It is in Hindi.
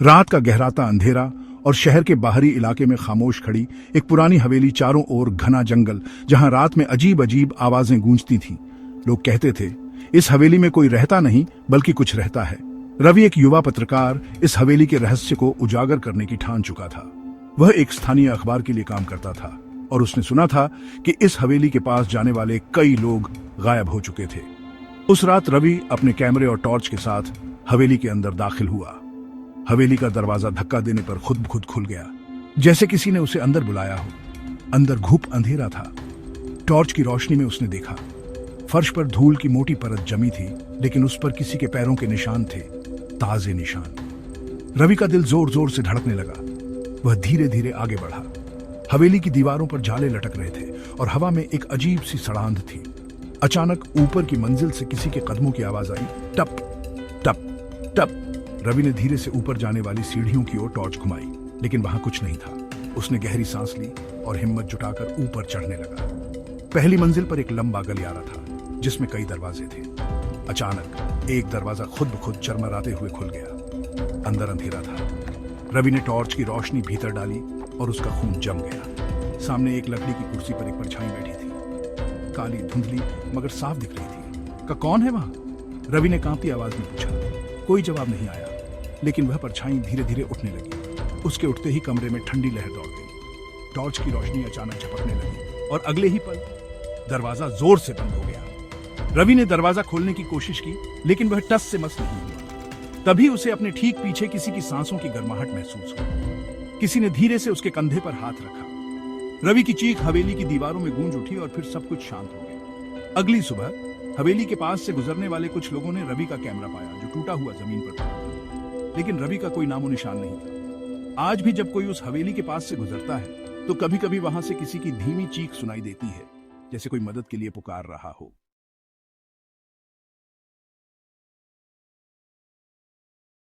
रात का गहराता अंधेरा और शहर के बाहरी इलाके में खामोश खड़ी एक पुरानी हवेली, चारों ओर घना जंगल, जहां रात में अजीब अजीब आवाजें गूंजती थीं। लोग कहते थे इस हवेली में कोई रहता नहीं बल्कि कुछ रहता है। रवि, एक युवा पत्रकार, इस हवेली के रहस्य को उजागर करने की ठान चुका था। वह एक स्थानीय अखबार के लिए काम करता था और उसने सुना था कि इस हवेली के पास जाने वाले कई लोग गायब हो चुके थे। उस रात रवि अपने कैमरे और टॉर्च के साथ हवेली के अंदर दाखिल हुआ। हवेली का दरवाजा धक्का देने पर खुद ब खुद खुल गया, जैसे किसी ने उसे अंदर बुलाया हो। अंदर घुप अंधेरा था। टॉर्च की रोशनी में उसने देखा, फर्श पर धूल की मोटी परत जमी थी, लेकिन उस पर किसी के पैरों के निशान थे, ताजे निशान। रवि का दिल जोर जोर से धड़कने लगा। वह धीरे धीरे आगे बढ़ा। हवेली की दीवारों पर जाले लटक रहे थे और हवा में एक अजीब सी सड़ांध थी। अचानक ऊपर की मंजिल से किसी के कदमों की आवाज आई, टप टप टप। रवि ने धीरे से ऊपर जाने वाली सीढ़ियों की ओर टॉर्च घुमाई, लेकिन वहां कुछ नहीं था। उसने गहरी सांस ली और हिम्मत जुटाकर ऊपर चढ़ने लगा। पहली मंजिल पर एक लंबा गलियारा था जिसमें कई दरवाजे थे। अचानक एक दरवाजा खुद ब खुद चरमराते हुए खुल गया। अंदर अंधेरा था। रवि ने टॉर्च की रोशनी भीतर डाली और उसका खून जम गया। सामने एक लकड़ी की कुर्सी पर एक परछाई बैठी थी, काली धुंधली मगर साफ दिख रही थी। कौन है वहां? रवि ने कांपती आवाज में पूछा। कोई जवाब नहीं आया, लेकिन वह परछाई धीरे धीरे उठने लगी। उसके उठते ही कमरे में ठंडी लहर दौड़ गई। टॉर्च की रोशनी अचानक झपकने लगी और अगले ही पल दरवाजा जोर से बंद हो गया। रवि ने दरवाजा खोलने की कोशिश की, लेकिन वह टस से मस नहीं हुआ। तभी उसे अपने ठीक पीछे किसी की सांसों की गर्माहट महसूस हुई। किसी ने धीरे से उसके कंधे पर हाथ रखा। रवि की चीख हवेली की दीवारों में गूंज उठी और फिर सब कुछ शांत हो गया। अगली सुबह हवेली के पास से गुजरने वाले कुछ लोगों ने रवि का कैमरा पाया, जो टूटा हुआ जमीन पर था, लेकिन रवि का कोई नामो निशान नहीं था। आज भी जब कोई उस हवेली के पास से गुजरता है तो कभी कभी वहां से किसी की धीमी चीख सुनाई देती है, जैसे कोई मदद के लिए पुकार रहा हो।